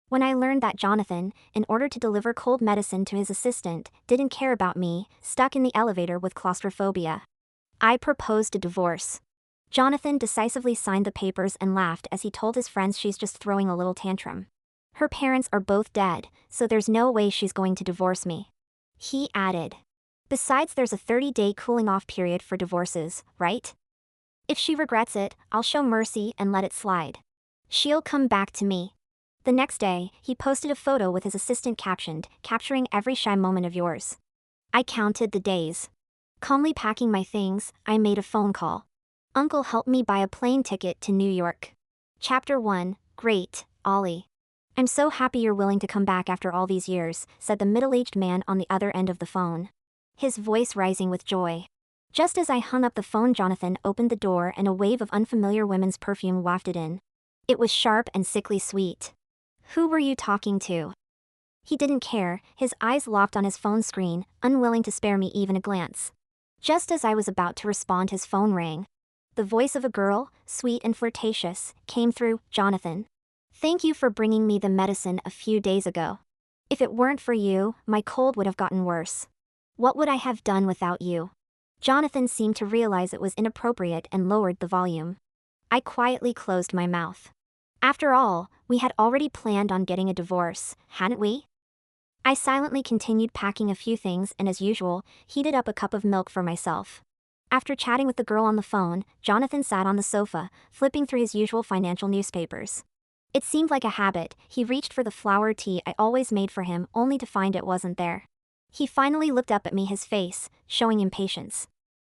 When I learned that Jonathan, in order to deliver cold medicine to his assistant, didn't care about me, stuck in the elevator with claustrophobia. I proposed a divorce. Jonathan decisively signed the papers and laughed as he told his friends she's just throwing a little tantrum. Her parents are both dead, so there's no way she's going to divorce me. He added. Besides, there's a 30-day cooling-off period for divorces, right? If she regrets it, I'll show mercy and let it slide. She'll come back to me. The next day, he posted a photo with his assistant captioned, "Capturing every shy moment of yours." I counted the days. Calmly packing my things, I made a phone call. Uncle helped me buy a plane ticket to New York. Chapter 1, Great, Ollie. I'm so happy you're willing to come back after all these years, said the middle-aged man on the other end of the phone. His voice rising with joy. Just as I hung up the phone, Jonathan opened the door and a wave of unfamiliar women's perfume wafted in. It was sharp and sickly sweet. Who were you talking to? He didn't care, his eyes locked on his phone screen, unwilling to spare me even a glance. Just as I was about to respond, his phone rang. The voice of a girl, sweet and flirtatious, came through. Jonathan. Thank you for bringing me the medicine a few days ago. If it weren't for you, my cold would have gotten worse. What would I have done without you? Jonathan seemed to realize it was inappropriate and lowered the volume. I quietly closed my mouth. After all, we had already planned on getting a divorce, hadn't we? I silently continued packing a few things and, as usual, heated up a cup of milk for myself. After chatting with the girl on the phone, Jonathan sat on the sofa, flipping through his usual financial newspapers. It seemed like a habit, he reached for the flower tea I always made for him only to find it wasn't there. He finally looked up at me, his face showing impatience.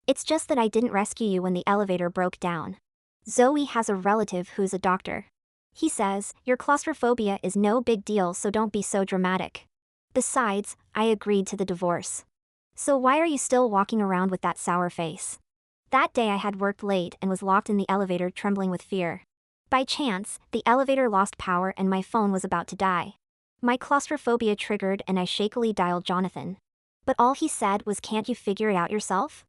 It's just that I didn't rescue you when the elevator broke down. Zoe has a relative who's a doctor. He says, your claustrophobia is no big deal, so don't be so dramatic. Besides, I agreed to the divorce. So why are you still walking around with that sour face? That day I had worked late and was locked in the elevator, trembling with fear. By chance, the elevator lost power and my phone was about to die. My claustrophobia triggered and I shakily dialed Jonathan. But all he said was, can't you figure it out yourself?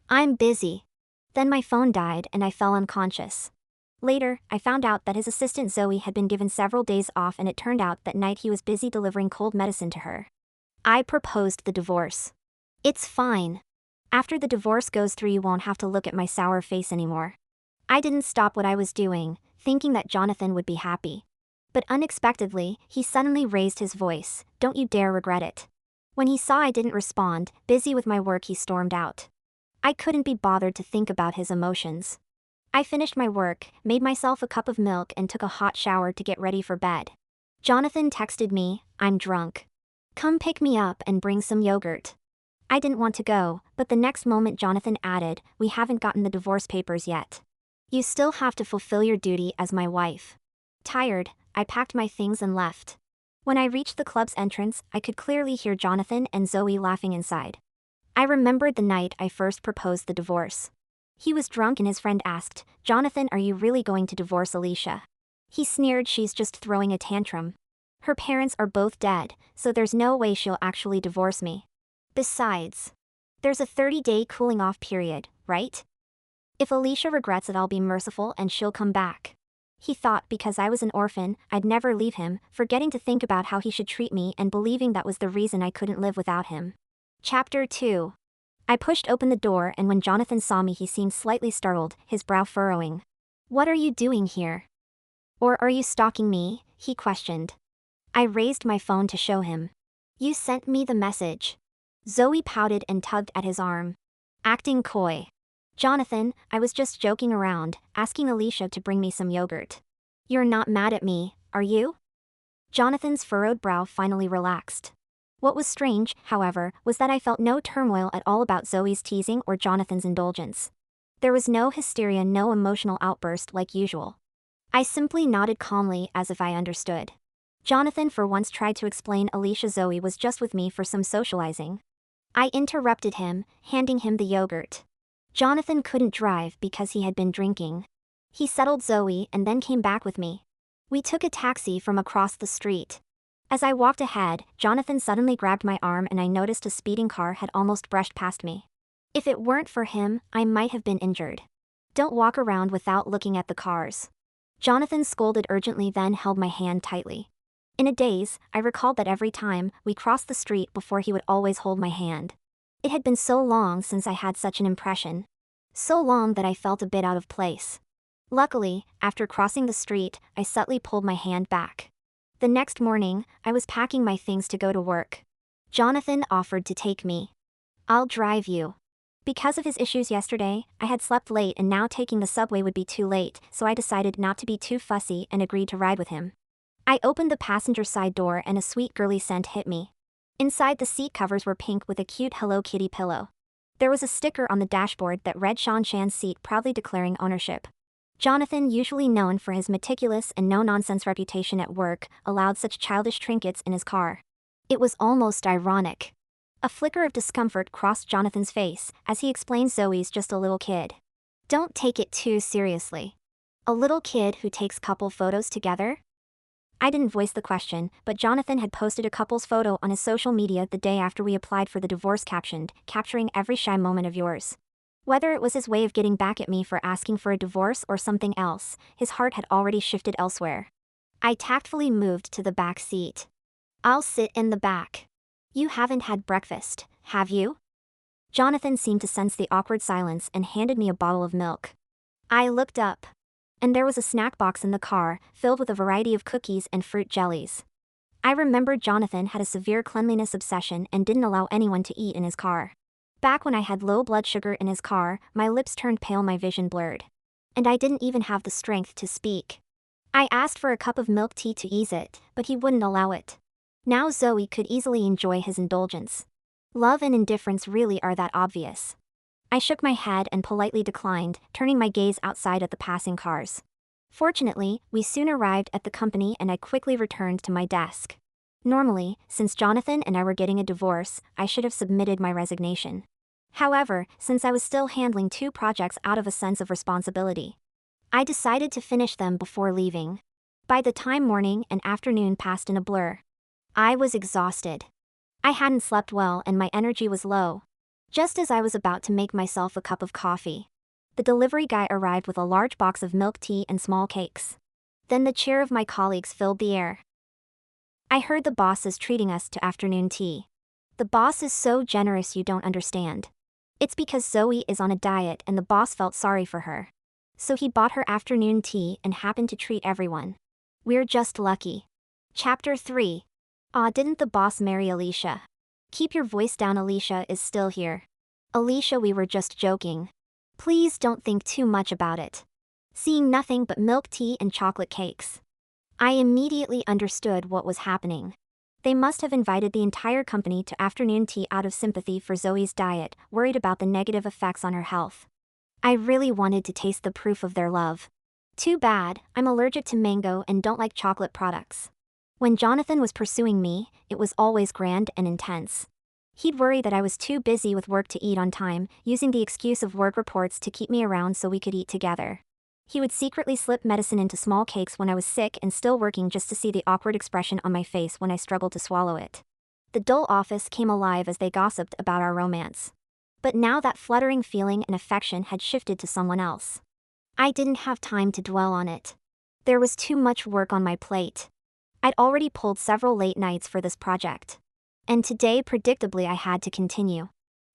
I'm busy. Then my phone died and I fell unconscious. Later, I found out that his assistant Zoe had been given several days off, and it turned out that night he was busy delivering cold medicine to her. I proposed the divorce. It's fine. After the divorce goes through, you won't have to look at my sour face anymore. I didn't stop what I was doing, thinking that Jonathan would be happy. But unexpectedly, he suddenly raised his voice. Don't you dare regret it. When he saw I didn't respond, busy with my work, he stormed out. I couldn't be bothered to think about his emotions. I finished my work, made myself a cup of milk and took a hot shower to get ready for bed. Jonathan texted me, I'm drunk. Come pick me up and bring some yogurt. I didn't want to go, but the next moment Jonathan added, we haven't gotten the divorce papers yet. You still have to fulfill your duty as my wife. Tired, I packed my things and left. When I reached the club's entrance, I could clearly hear Jonathan and Zoe laughing inside. I remembered the night I first proposed the divorce. He was drunk and his friend asked, Jonathan, are you really going to divorce Alicia? He sneered, she's just throwing a tantrum. Her parents are both dead, so there's no way she'll actually divorce me. Besides, there's a 30-day cooling-off period, right? If Alicia regrets it, I'll be merciful and she'll come back. He thought because I was an orphan, I'd never leave him, forgetting to think about how he should treat me and believing that was the reason I couldn't live without him. Chapter 2. I pushed open the door, and when Jonathan saw me, he seemed slightly startled, his brow furrowing. What are you doing here? Or are you stalking me? He questioned. I raised my phone to show him. You sent me the message. Zoe pouted and tugged at his arm. Acting coy. Jonathan, I was just joking around, asking Alicia to bring me some yogurt. You're not mad at me, are you? Jonathan's furrowed brow finally relaxed. What was strange, however, was that I felt no turmoil at all about Zoe's teasing or Jonathan's indulgence. There was no hysteria, no emotional outburst like usual. I simply nodded calmly as if I understood. Jonathan for once tried to explain Alicia Zoe was just with me for some socializing. I interrupted him, handing him the yogurt. Jonathan couldn't drive because he had been drinking. He settled Zoe and then came back with me. We took a taxi from across the street. As I walked ahead, Jonathan suddenly grabbed my arm and I noticed a speeding car had almost brushed past me. If it weren't for him, I might have been injured. Don't walk around without looking at the cars. Jonathan scolded urgently, then held my hand tightly. In a daze, I recalled that every time we crossed the street before he would always hold my hand. It had been so long since I had such an impression. So long that I felt a bit out of place. Luckily, after crossing the street, I subtly pulled my hand back. The next morning, I was packing my things to go to work. Jonathan offered to take me. "I'll drive you." Because of his issues yesterday, I had slept late and now taking the subway would be too late, so I decided not to be too fussy and agreed to ride with him. I opened the passenger side door and a sweet girly scent hit me. Inside, the seat covers were pink with a cute Hello Kitty pillow. There was a sticker on the dashboard that read Shanghai's seat, proudly declaring ownership. Jonathan, usually known for his meticulous and no-nonsense reputation at work, allowed such childish trinkets in his car. It was almost ironic. A flicker of discomfort crossed Jonathan's face as he explained Zoe's just a little kid. "Don't take it too seriously. A little kid who takes couple photos together?" I didn't voice the question, but Jonathan had posted a couple's photo on his social media the day after we applied for the divorce, captioned, "Capturing every shy moment of yours." Whether it was his way of getting back at me for asking for a divorce or something else, his heart had already shifted elsewhere. I tactfully moved to the back seat. "I'll sit in the back. You haven't had breakfast, have you?" Jonathan seemed to sense the awkward silence and handed me a bottle of milk. I looked up. And there was a snack box in the car, filled with a variety of cookies and fruit jellies. I remembered Jonathan had a severe cleanliness obsession and didn't allow anyone to eat in his car. Back when I had low blood sugar in his car, my lips turned pale, my vision blurred. And I didn't even have the strength to speak. I asked for a cup of milk tea to ease it, but he wouldn't allow it. Now Zoe could easily enjoy his indulgence. Love and indifference really are that obvious. I shook my head and politely declined, turning my gaze outside at the passing cars. Fortunately, we soon arrived at the company and I quickly returned to my desk. Normally, since Jonathan and I were getting a divorce, I should have submitted my resignation. However, since I was still handling 2 projects out of a sense of responsibility, I decided to finish them before leaving. By the time morning and afternoon passed in a blur, I was exhausted. I hadn't slept well and my energy was low. Just as I was about to make myself a cup of coffee, the delivery guy arrived with a large box of milk tea and small cakes. Then the cheer of my colleagues filled the air. "I heard the boss is treating us to afternoon tea. The boss is so generous you don't understand. It's because Zoe is on a diet and the boss felt sorry for her. So he bought her afternoon tea and happened to treat everyone. We're just lucky." Chapter 3. Aw, didn't the boss marry Alicia? Keep your voice down, Alicia is still here. Alicia, we were just joking. Please don't think too much about it. Seeing nothing but milk tea and chocolate cakes, I immediately understood what was happening. They must have invited the entire company to afternoon tea out of sympathy for Zoe's diet, worried about the negative effects on her health. I really wanted to taste the proof of their love. Too bad, I'm allergic to mango and don't like chocolate products. When Jonathan was pursuing me, it was always grand and intense. He'd worry that I was too busy with work to eat on time, using the excuse of work reports to keep me around so we could eat together. He would secretly slip medicine into small cakes when I was sick and still working just to see the awkward expression on my face when I struggled to swallow it. The dull office came alive as they gossiped about our romance. But now that fluttering feeling and affection had shifted to someone else. I didn't have time to dwell on it. There was too much work on my plate. I'd already pulled several late nights for this project. And today, predictably, I had to continue.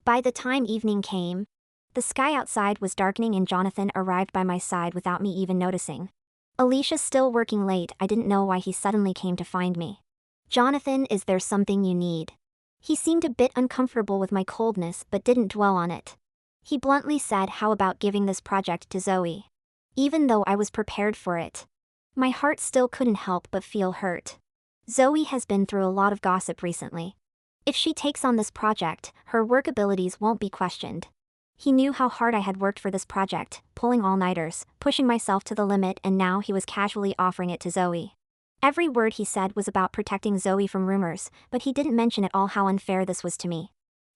By the time evening came, the sky outside was darkening and Jonathan arrived by my side without me even noticing. Alicia's still working late, I didn't know why he suddenly came to find me. "Jonathan, is there something you need?" He seemed a bit uncomfortable with my coldness but didn't dwell on it. He bluntly said, "How about giving this project to Zoe?" Even though I was prepared for it, my heart still couldn't help but feel hurt. Zoe has been through a lot of gossip recently. If she takes on this project, her work abilities won't be questioned. He knew how hard I had worked for this project, pulling all-nighters, pushing myself to the limit, and now he was casually offering it to Zoe. Every word he said was about protecting Zoe from rumors, but he didn't mention at all how unfair this was to me.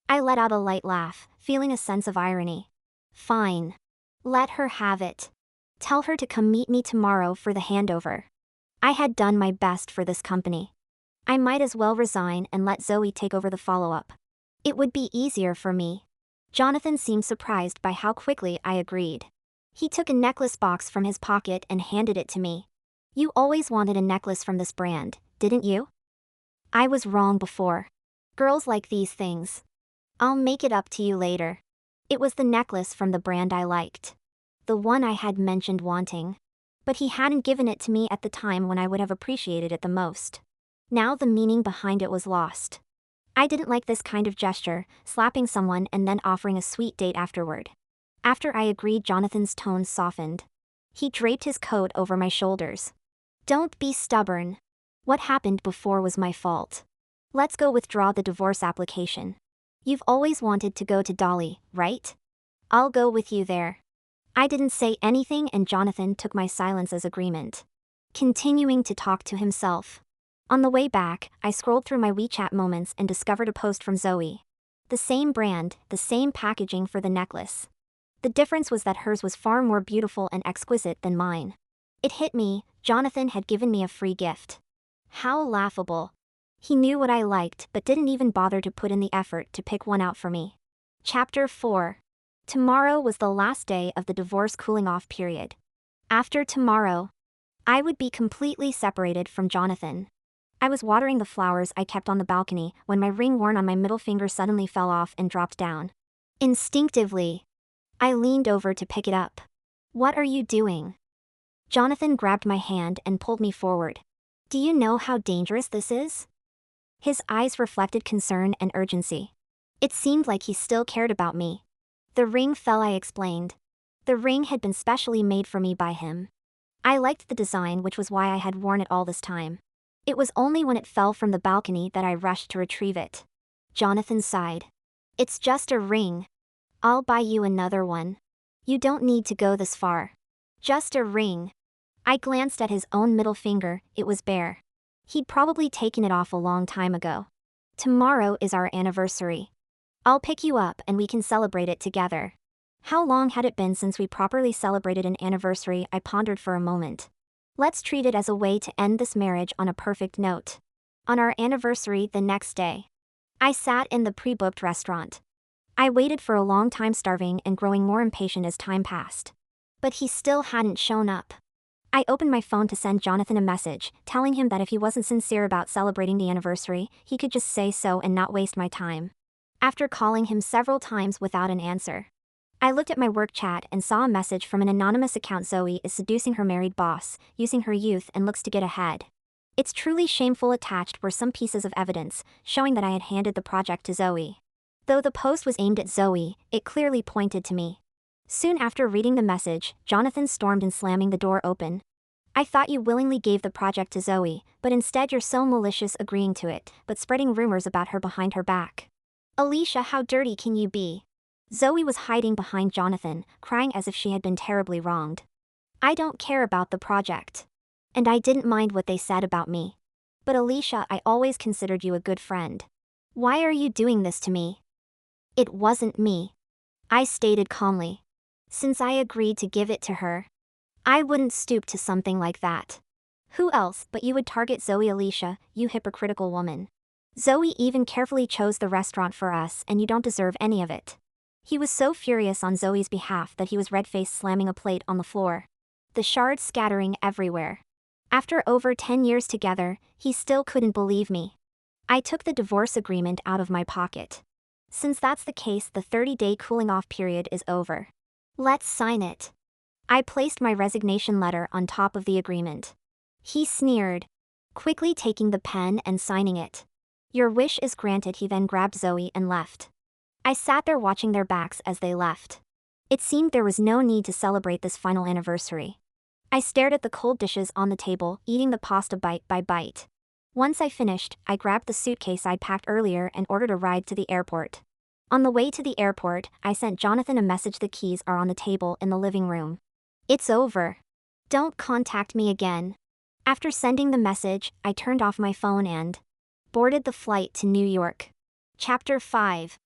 I let out a light laugh, feeling a sense of irony. Fine. Let her have it. Tell her to come meet me tomorrow for the handover. I had done my best for this company. I might as well resign and let Zoe take over the follow-up. It would be easier for me. Jonathan seemed surprised by how quickly I agreed. He took a necklace box from his pocket and handed it to me. "You always wanted a necklace from this brand, didn't you? I was wrong before. Girls like these things. I'll make it up to you later. It was the necklace from the brand I liked. The one I had mentioned wanting. But he hadn't given it to me at the time when I would have appreciated it the most. Now the meaning behind it was lost. I didn't like this kind of gesture, slapping someone and then offering a sweet date afterward. After I agreed, Jonathan's tone softened. He draped his coat over my shoulders. Don't be stubborn. What happened before was my fault. Let's go withdraw the divorce application. You've always wanted to go to Dolly, right? I'll go with you there. I didn't say anything and Jonathan took my silence as agreement. Continuing to talk to himself. On the way back, I scrolled through my WeChat moments and discovered a post from Zoe. The same brand, the same packaging for the necklace. The difference was that hers was far more beautiful and exquisite than mine. It hit me, Jonathan had given me a free gift. How laughable. He knew what I liked but didn't even bother to put in the effort to pick one out for me. Chapter 4. Tomorrow was the last day of the divorce cooling-off period. After tomorrow, I would be completely separated from Jonathan. I was watering the flowers I kept on the balcony when my ring worn on my middle finger suddenly fell off and dropped down. Instinctively, I leaned over to pick it up. What are you doing? Jonathan grabbed my hand and pulled me forward. Do you know how dangerous this is? His eyes reflected concern and urgency. It seemed like he still cared about me. The ring fell, I explained. The ring had been specially made for me by him. I liked the design, which was why I had worn it all this time. It was only when it fell from the balcony that I rushed to retrieve it. Jonathan sighed. It's just a ring. I'll buy you another one. You don't need to go this far. Just a ring. I glanced at his own middle finger, it was bare. He'd probably taken it off a long time ago. Tomorrow is our anniversary. I'll pick you up and we can celebrate it together. How long had it been since we properly celebrated an anniversary? I pondered for a moment. Let's treat it as a way to end this marriage on a perfect note. On our anniversary the next day, I sat in the pre-booked restaurant. I waited for a long time, starving and growing more impatient as time passed. But he still hadn't shown up. I opened my phone to send Jonathan a message, telling him that if he wasn't sincere about celebrating the anniversary, he could just say so and not waste my time. After calling him several times without an answer, I looked at my work chat and saw a message from an anonymous account. Zoe is seducing her married boss, using her youth and looks to get ahead. It's truly shameful. Attached were some pieces of evidence, showing that I had handed the project to Zoe. Though the post was aimed at Zoe, it clearly pointed to me. Soon after reading the message, Jonathan stormed in, slamming the door open. I thought you willingly gave the project to Zoe, but instead you're so malicious, agreeing to it, but spreading rumors about her behind her back. Alicia, how dirty can you be? Zoe was hiding behind Jonathan, crying as if she had been terribly wronged. I don't care about the project. And I didn't mind what they said about me. But Alicia, I always considered you a good friend. Why are you doing this to me? It wasn't me. I stated calmly. Since I agreed to give it to her, I wouldn't stoop to something like that. Who else but you would target Zoe? Alicia, you hypocritical woman. Zoe even carefully chose the restaurant for us and you don't deserve any of it. He was so furious on Zoe's behalf that he was red-faced, slamming a plate on the floor. The shards scattering everywhere. After over 10 years together, he still couldn't believe me. I took the divorce agreement out of my pocket. Since that's the case, the 30-day cooling-off period is over. Let's sign it. I placed my resignation letter on top of the agreement. He sneered, quickly taking the pen and signing it. Your wish is granted. He then grabbed Zoe and left. I sat there watching their backs as they left. It seemed there was no need to celebrate this final anniversary. I stared at the cold dishes on the table, eating the pasta bite by bite. Once I finished, I grabbed the suitcase I'd packed earlier and ordered a ride to the airport. On the way to the airport, I sent Jonathan a message. The keys are on the table in the living room. It's over. Don't contact me again. After sending the message, I turned off my phone and boarded the flight to New York. Chapter 5.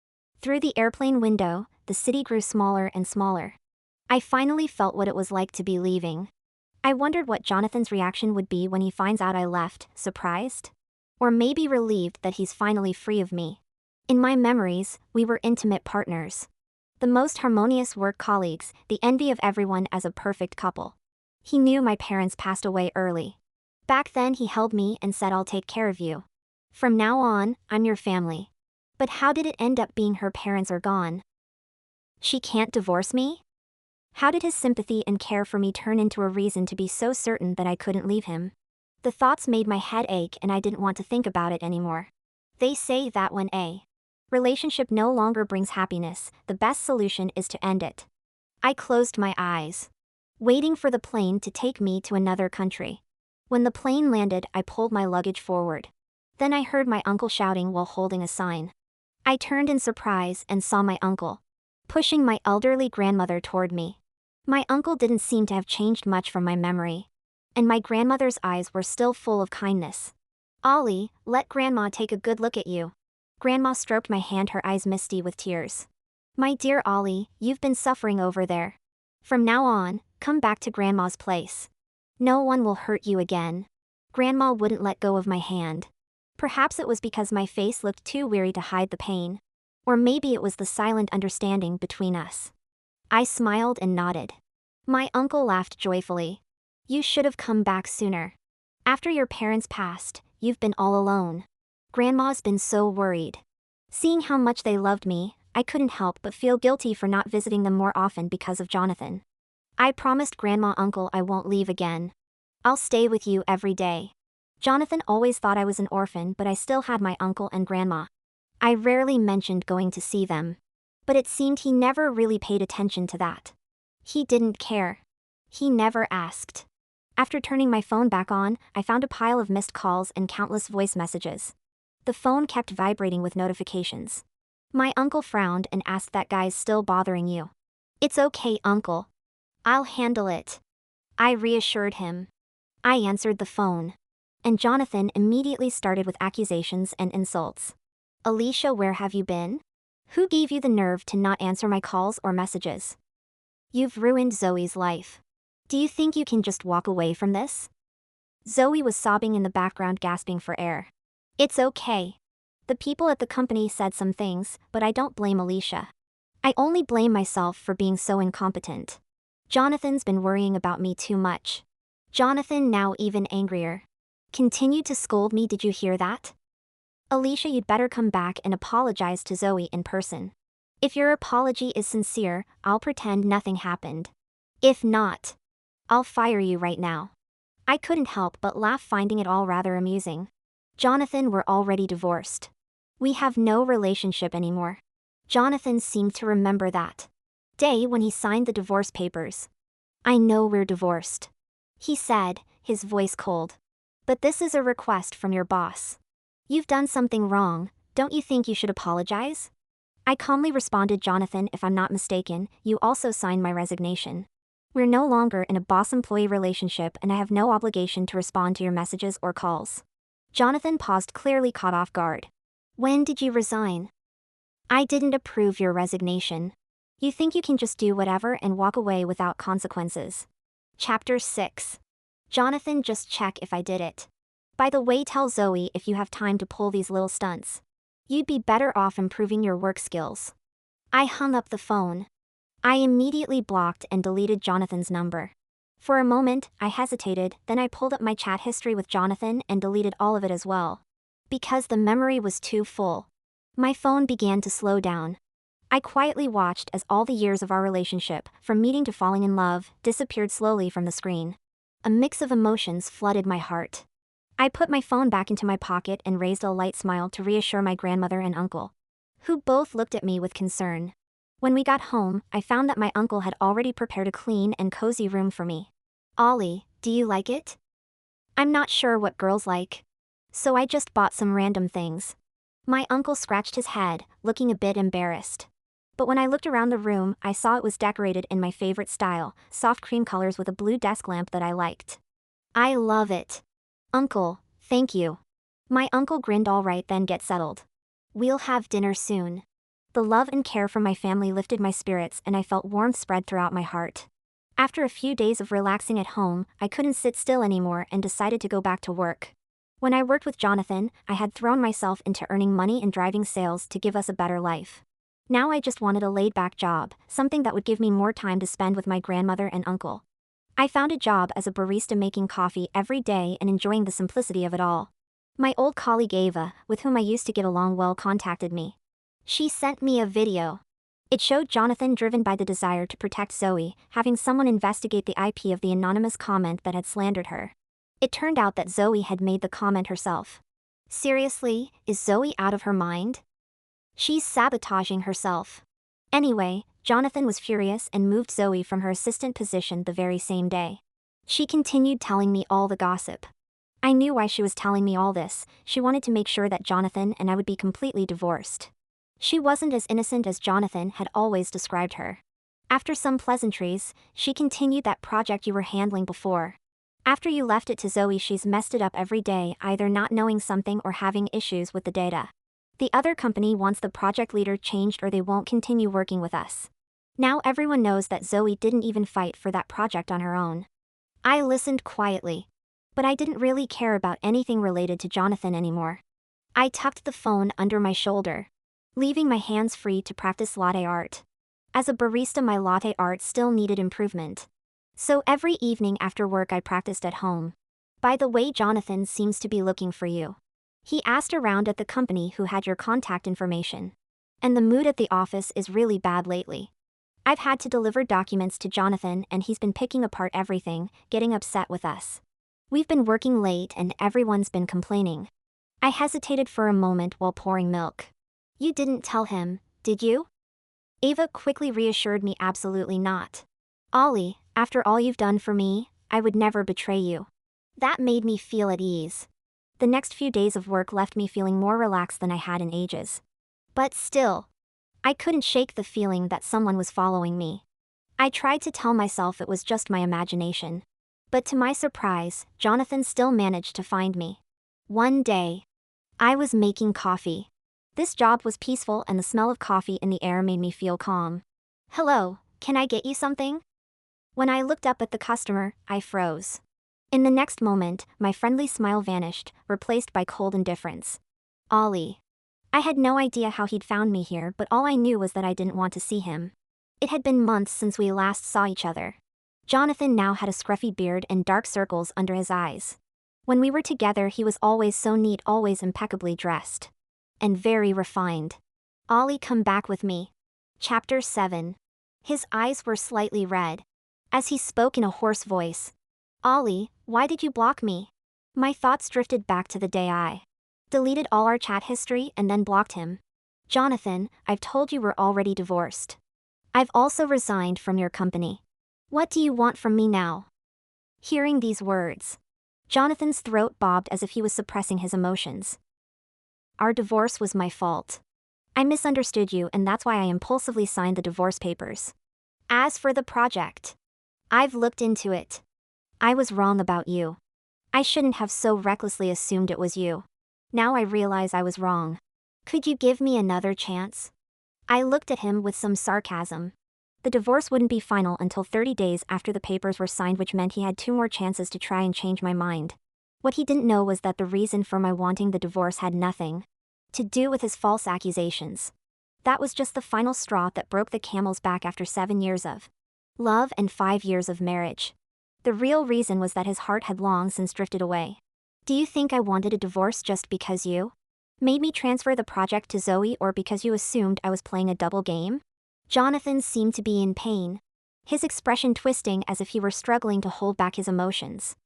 Through the airplane window, the city grew smaller and smaller. I finally felt what it was like to be leaving. I wondered what Jonathan's reaction would be when he finds out I left, surprised? Or maybe relieved that he's finally free of me. In my memories, we were intimate partners. The most harmonious work colleagues, the envy of everyone as a perfect couple. He knew my parents passed away early. Back then he held me and said, I'll take care of you. From now on, I'm your family. But how did it end up being her parents are gone? She can't divorce me? How did his sympathy and care for me turn into a reason to be so certain that I couldn't leave him? The thoughts made my head ache and I didn't want to think about it anymore. They say that when a relationship no longer brings happiness, the best solution is to end it. I closed my eyes, waiting for the plane to take me to another country. When the plane landed, I pulled my luggage forward. Then I heard my uncle shouting while holding a sign. I turned in surprise and saw my uncle pushing my elderly grandmother toward me. My uncle didn't seem to have changed much from my memory, and my grandmother's eyes were still full of kindness. Ollie, let Grandma take a good look at you. Grandma stroked my hand, her eyes misty with tears. My dear Ollie, you've been suffering over there. From now on, come back to Grandma's place. No one will hurt you again. Grandma wouldn't let go of my hand. Perhaps it was because my face looked too weary to hide the pain. Or maybe it was the silent understanding between us. I smiled and nodded. My uncle laughed joyfully. You should have come back sooner. After your parents passed, you've been all alone. Grandma's been so worried. Seeing how much they loved me, I couldn't help but feel guilty for not visiting them more often because of Jonathan. I promised Grandma Uncle I won't leave again. I'll stay with you every day. Jonathan always thought I was an orphan, but I still had my uncle and grandma. I rarely mentioned going to see them. But it seemed he never really paid attention to that. He didn't care. He never asked. After turning my phone back on, I found a pile of missed calls and countless voice messages. The phone kept vibrating with notifications. My uncle frowned and asked, that guy's still bothering you? It's okay, uncle. I'll handle it. I reassured him. I answered the phone. And Jonathan immediately started with accusations and insults. Alicia, where have you been? Who gave you the nerve to not answer my calls or messages? You've ruined Zoe's life. Do you think you can just walk away from this? Zoe was sobbing in the background, gasping for air. It's okay. The people at the company said some things, but I don't blame Alicia. I only blame myself for being so incompetent. Jonathan's been worrying about me too much. Jonathan, now even angrier, continued to scold me. Did you hear that? Alicia, you'd better come back and apologize to Zoe in person. If your apology is sincere, I'll pretend nothing happened. If not, I'll fire you right now. I couldn't help but laugh, finding it all rather amusing. Jonathan, we're already divorced. We have no relationship anymore. Jonathan seemed to remember that day when he signed the divorce papers. I know we're divorced, he said, his voice cold. But this is a request from your boss. You've done something wrong, don't you think you should apologize? I calmly responded, Jonathan, if I'm not mistaken, you also signed my resignation. We're no longer in a boss-employee relationship and I have no obligation to respond to your messages or calls. Jonathan paused, clearly caught off guard. When did you resign? I didn't approve your resignation. You think you can just do whatever and walk away without consequences. Chapter 6. Jonathan, just check if I did it. By the way, tell Zoe if you have time to pull these little stunts. You'd be better off improving your work skills. I hung up the phone. I immediately blocked and deleted Jonathan's number. For a moment, I hesitated, then I pulled up my chat history with Jonathan and deleted all of it as well. Because the memory was too full. My phone began to slow down. I quietly watched as all the years of our relationship, from meeting to falling in love, disappeared slowly from the screen. A mix of emotions flooded my heart. I put my phone back into my pocket and raised a light smile to reassure my grandmother and uncle, who both looked at me with concern. When we got home, I found that my uncle had already prepared a clean and cozy room for me. Ollie, do you like it? I'm not sure what girls like, so I just bought some random things. My uncle scratched his head, looking a bit embarrassed. But when I looked around the room, I saw it was decorated in my favorite style, soft cream colors with a blue desk lamp that I liked. I love it. Uncle, thank you. My uncle grinned. All right then, get settled. We'll have dinner soon. The love and care from my family lifted my spirits and I felt warmth spread throughout my heart. After a few days of relaxing at home, I couldn't sit still anymore and decided to go back to work. When I worked with Jonathan, I had thrown myself into earning money and driving sales to give us a better life. Now I just wanted a laid-back job, something that would give me more time to spend with my grandmother and uncle. I found a job as a barista making coffee every day and enjoying the simplicity of it all. My old colleague Ava, with whom I used to get along well, contacted me. She sent me a video. It showed Jonathan driven by the desire to protect Zoe, having someone investigate the IP of the anonymous comment that had slandered her. It turned out that Zoe had made the comment herself. Seriously, is Zoe out of her mind? She's sabotaging herself. Anyway, Jonathan was furious and moved Zoe from her assistant position the very same day. She continued telling me all the gossip. I knew why she was telling me all this. She wanted to make sure that Jonathan and I would be completely divorced. She wasn't as innocent as Jonathan had always described her. After some pleasantries, she continued, that project you were handling before. After you left it to Zoe, she's messed it up every day, either not knowing something or having issues with the data. The other company wants the project leader changed or they won't continue working with us. Now everyone knows that Zoe didn't even fight for that project on her own. I listened quietly. But I didn't really care about anything related to Jonathan anymore. I tucked the phone under my shoulder, leaving my hands free to practice latte art. As a barista, my latte art still needed improvement. So every evening after work I practiced at home. By the way, Jonathan seems to be looking for you. He asked around at the company who had your contact information. And the mood at the office is really bad lately. I've had to deliver documents to Jonathan and he's been picking apart everything, getting upset with us. We've been working late and everyone's been complaining. I hesitated for a moment while pouring milk. You didn't tell him, did you? Ava quickly reassured me, absolutely not. Ollie, after all you've done for me, I would never betray you. That made me feel at ease. The next few days of work left me feeling more relaxed than I had in ages. But still, I couldn't shake the feeling that someone was following me. I tried to tell myself it was just my imagination. But to my surprise, Jonathan still managed to find me. One day, I was making coffee. This job was peaceful and the smell of coffee in the air made me feel calm. Hello, can I get you something? When I looked up at the customer, I froze. In the next moment, my friendly smile vanished, replaced by cold indifference. Ollie. I had no idea how he'd found me here, but all I knew was that I didn't want to see him. It had been months since we last saw each other. Jonathan now had a scruffy beard and dark circles under his eyes. When we were together, he was always so neat, always impeccably dressed. And very refined. Ollie, come back with me. Chapter 7. His eyes were slightly red. As he spoke in a hoarse voice. Ollie, why did you block me? My thoughts drifted back to the day I deleted all our chat history and then blocked him. Jonathan, I've told you we're already divorced. I've also resigned from your company. What do you want from me now? Hearing these words, Jonathan's throat bobbed as if he was suppressing his emotions. Our divorce was my fault. I misunderstood you and that's why I impulsively signed the divorce papers. As for the project, I've looked into it. I was wrong about you. I shouldn't have so recklessly assumed it was you. Now I realize I was wrong. Could you give me another chance? I looked at him with some sarcasm. The divorce wouldn't be final until 30 days after the papers were signed, which meant he had 2 more chances to try and change my mind. What he didn't know was that the reason for my wanting the divorce had nothing to do with his false accusations. That was just the final straw that broke the camel's back after 7 years of love and 5 years of marriage. The real reason was that his heart had long since drifted away. Do you think I wanted a divorce just because you made me transfer the project to Zoe, or because you assumed I was playing a double game? Jonathan seemed to be in pain, his expression twisting as if he were struggling to hold back his emotions.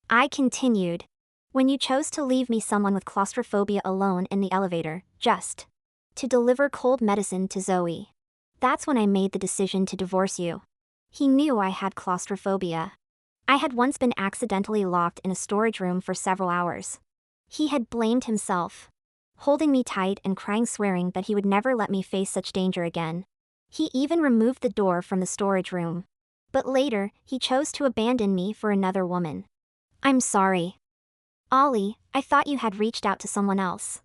I continued. When you chose to leave me, someone with claustrophobia, alone in the elevator, just to deliver cold medicine to Zoe. That's when I made the decision to divorce you. He knew I had claustrophobia. I had once been accidentally locked in a storage room for several hours. He had blamed himself, holding me tight and crying, swearing that he would never let me face such danger again. He even removed the door from the storage room. But later, he chose to abandon me for another woman. I'm sorry. Ollie, I thought you had reached out to someone else.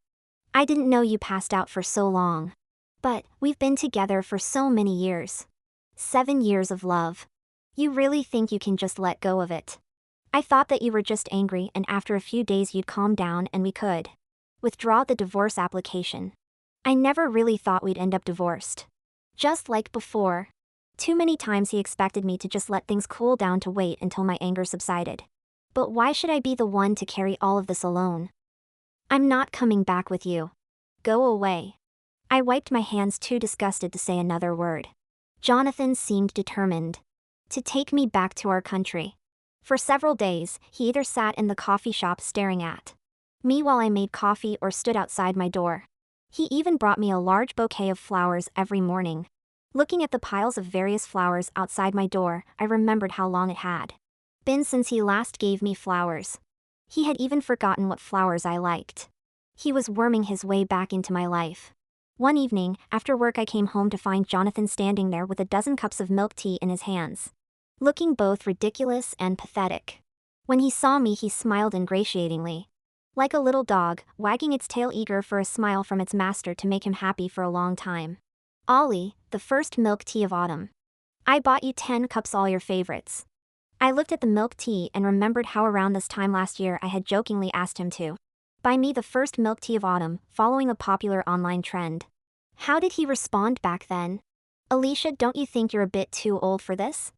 I didn't know you passed out for so long. But we've been together for so many years. 7 years of love. You really think you can just let go of it? I thought that you were just angry and after a few days you'd calm down and we could withdraw the divorce application. I never really thought we'd end up divorced. Just like before. Too many times he expected me to just let things cool down to wait until my anger subsided. But why should I be the one to carry all of this alone? I'm not coming back with you. Go away. I wiped my hands, too disgusted to say another word. Jonathan seemed determined to take me back to our country. For several days, he either sat in the coffee shop staring at me while I made coffee or stood outside my door. He even brought me a large bouquet of flowers every morning. Looking at the piles of various flowers outside my door, I remembered how long it had been since he last gave me flowers. He had even forgotten what flowers I liked. He was worming his way back into my life. One evening, after work, I came home to find Jonathan standing there with a dozen cups of milk tea in his hands, looking both ridiculous and pathetic. When he saw me, he smiled ingratiatingly, like a little dog, wagging its tail, eager for a smile from its master to make him happy for a long time. Ollie, the first milk tea of autumn. I bought you 10 cups, all your favorites. I looked at the milk tea and remembered how around this time last year I had jokingly asked him to buy me the first milk tea of autumn, following a popular online trend. How did he respond back then? Alicia, don't you think you're a bit too old for this?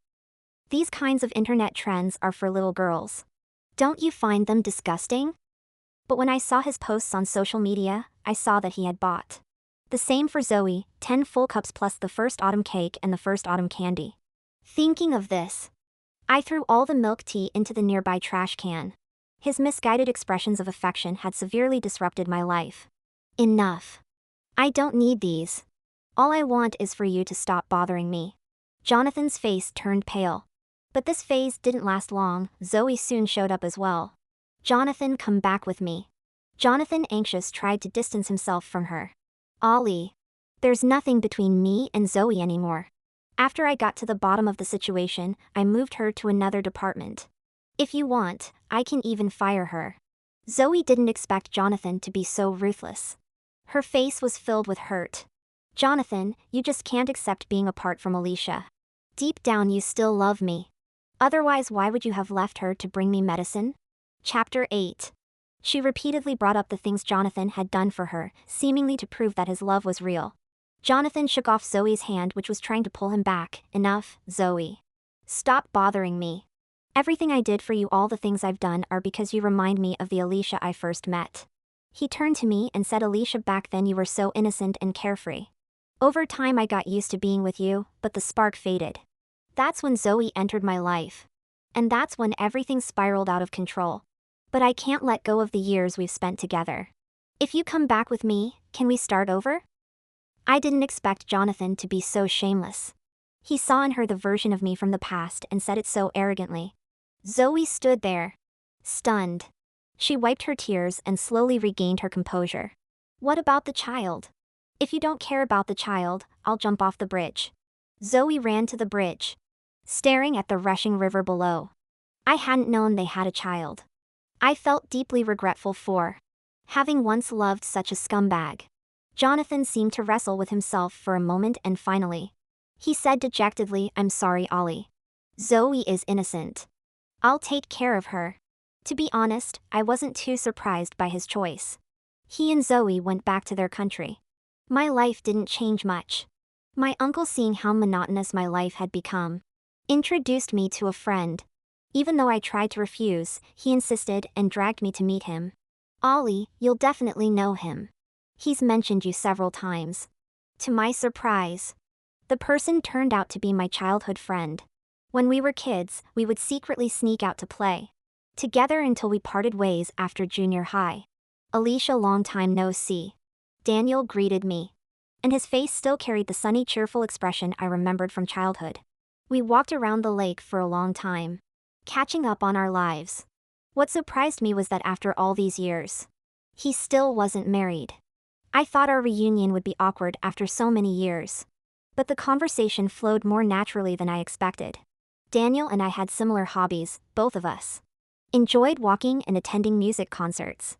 These kinds of internet trends are for little girls. Don't you find them disgusting? But when I saw his posts on social media, I saw that he had bought the same for Zoe, 10 full cups plus the first autumn cake and the first autumn candy. Thinking of this, I threw all the milk tea into the nearby trash can. His misguided expressions of affection had severely disrupted my life. Enough. I don't need these. All I want is for you to stop bothering me. Jonathan's face turned pale. But this phase didn't last long. Zoe soon showed up as well. Jonathan, come back with me. Jonathan, anxious, tried to distance himself from her. Ollie. There's nothing between me and Zoe anymore. After I got to the bottom of the situation, I moved her to another department. If you want, I can even fire her. Zoe didn't expect Jonathan to be so ruthless. Her face was filled with hurt. Jonathan, you just can't accept being apart from Alicia. Deep down you still love me. Otherwise, why would you have left her to bring me medicine? Chapter 8. She repeatedly brought up the things Jonathan had done for her, seemingly to prove that his love was real. Jonathan shook off Zoe's hand, which was trying to pull him back. Enough, Zoe. Stop bothering me. Everything I did for you, all the things I've done, are because you remind me of the Alicia I first met. He turned to me and said, Alicia, back then you were so innocent and carefree. Over time I got used to being with you, but the spark faded. That's when Zoe entered my life. And that's when everything spiraled out of control. But I can't let go of the years we've spent together. If you come back with me, can we start over? I didn't expect Jonathan to be so shameless. He saw in her the version of me from the past and said it so arrogantly. Zoe stood there, stunned. She wiped her tears and slowly regained her composure. What about the child? If you don't care about the child, I'll jump off the bridge. Zoe ran to the bridge, staring at the rushing river below. I hadn't known they had a child. I felt deeply regretful for having once loved such a scumbag. Jonathan seemed to wrestle with himself for a moment and finally, he said dejectedly, I'm sorry, Ollie. Zoe is innocent. I'll take care of her. To be honest, I wasn't too surprised by his choice. He and Zoe went back to their country. My life didn't change much. My uncle, seeing how monotonous my life had become, introduced me to a friend. Even though I tried to refuse, he insisted and dragged me to meet him. Ollie, you'll definitely know him. He's mentioned you several times. To my surprise, the person turned out to be my childhood friend. When we were kids, we would secretly sneak out to play together until we parted ways after junior high. Alicia, long time no see. Daniel greeted me, and his face still carried the sunny, cheerful expression I remembered from childhood. We walked around the lake for a long time, catching up on our lives. What surprised me was that after all these years, he still wasn't married. I thought our reunion would be awkward after so many years. But the conversation flowed more naturally than I expected. Daniel and I had similar hobbies, both of us enjoyed walking and attending music concerts.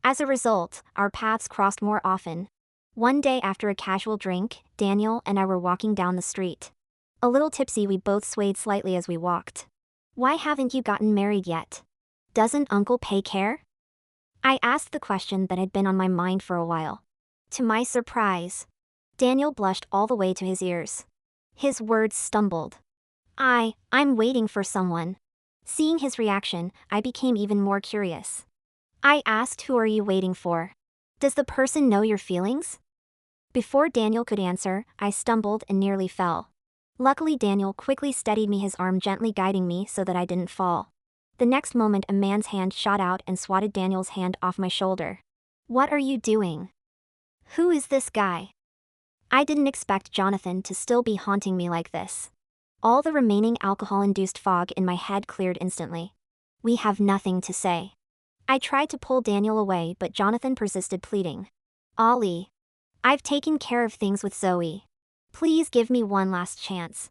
As a result, our paths crossed more often. One day after a casual drink, Daniel and I were walking down the street. A little tipsy, we both swayed slightly as we walked. Why haven't you gotten married yet? Doesn't Uncle pay care? I asked the question that had been on my mind for a while. To my surprise, Daniel blushed all the way to his ears. His words stumbled. I'm waiting for someone. Seeing his reaction, I became even more curious. I asked, who are you waiting for? Does the person know your feelings? Before Daniel could answer, I stumbled and nearly fell. Luckily, Daniel quickly steadied me, his arm gently guiding me so that I didn't fall. The next moment, a man's hand shot out and swatted Daniel's hand off my shoulder. What are you doing? Who is this guy? I didn't expect Jonathan to still be haunting me like this. All the remaining alcohol-induced fog in my head cleared instantly. We have nothing to say. I tried to pull Daniel away, but Jonathan persisted, pleading. Ollie, I've taken care of things with Zoe. Please give me one last chance.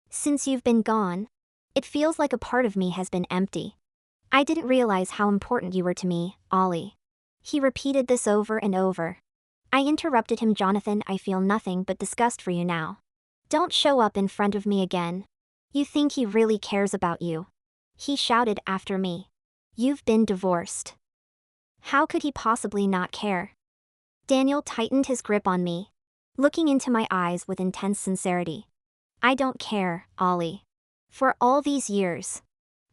Since you've been gone, it feels like a part of me has been empty. I didn't realize how important you were to me, Ollie. He repeated this over and over. I interrupted him. Jonathan, I feel nothing but disgust for you now. Don't show up in front of me again. You think he really cares about you? He shouted after me. You've been divorced. How could he possibly not care? Daniel tightened his grip on me, looking into my eyes with intense sincerity. I don't care, Ollie. For all these years,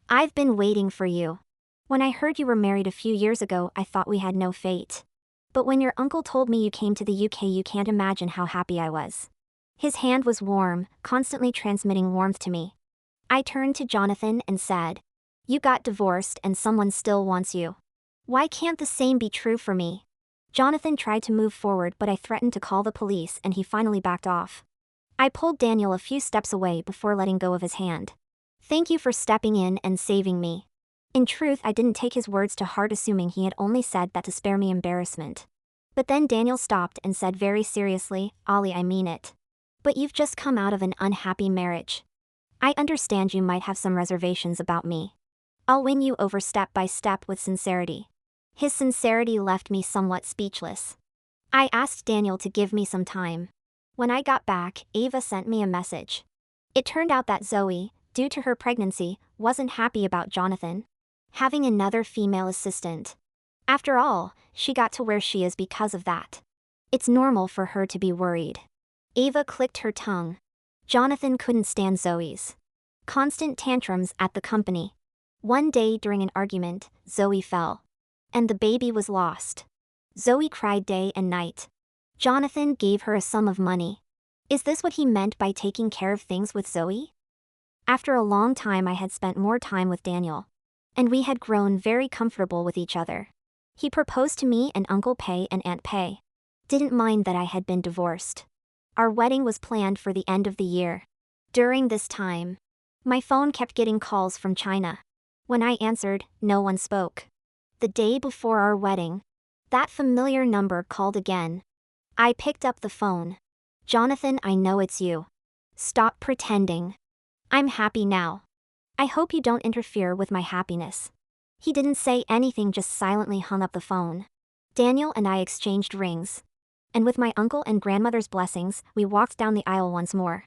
I've been waiting for you. When I heard you were married a few years ago, I thought we had no fate. But when your uncle told me you came to the UK, you can't imagine how happy I was. His hand was warm, constantly transmitting warmth to me. I turned to Jonathan and said, you got divorced and someone still wants you. Why can't the same be true for me? Jonathan tried to move forward, but I threatened to call the police and he finally backed off. I pulled Daniel a few steps away before letting go of his hand. Thank you for stepping in and saving me. In truth, I didn't take his words to heart, assuming he had only said that to spare me embarrassment. But then Daniel stopped and said very seriously, Ollie, I mean it. But you've just come out of an unhappy marriage. I understand you might have some reservations about me. I'll win you over step by step with sincerity. His sincerity left me somewhat speechless. I asked Daniel to give me some time. When I got back, Ava sent me a message. It turned out that Zoe, due to her pregnancy, wasn't happy about Jonathan having another female assistant. After all, she got to where she is because of that. It's normal for her to be worried. Ava clicked her tongue. Jonathan couldn't stand Zoe's constant tantrums at the company. One day during an argument, Zoe fell, and the baby was lost. Zoe cried day and night. Jonathan gave her a sum of money. Is this what he meant by taking care of things with Zoe? After a long time, I had spent more time with Daniel, and we had grown very comfortable with each other. He proposed to me, and Uncle Pei and Aunt Pei didn't mind that I had been divorced. Our wedding was planned for the end of the year. During this time, my phone kept getting calls from China. When I answered, no one spoke. The day before our wedding, that familiar number called again. I picked up the phone. Jonathan, I know it's you. Stop pretending. I'm happy now. I hope you don't interfere with my happiness. He didn't say anything, just silently hung up the phone. Daniel and I exchanged rings. And with my uncle and grandmother's blessings, we walked down the aisle once more.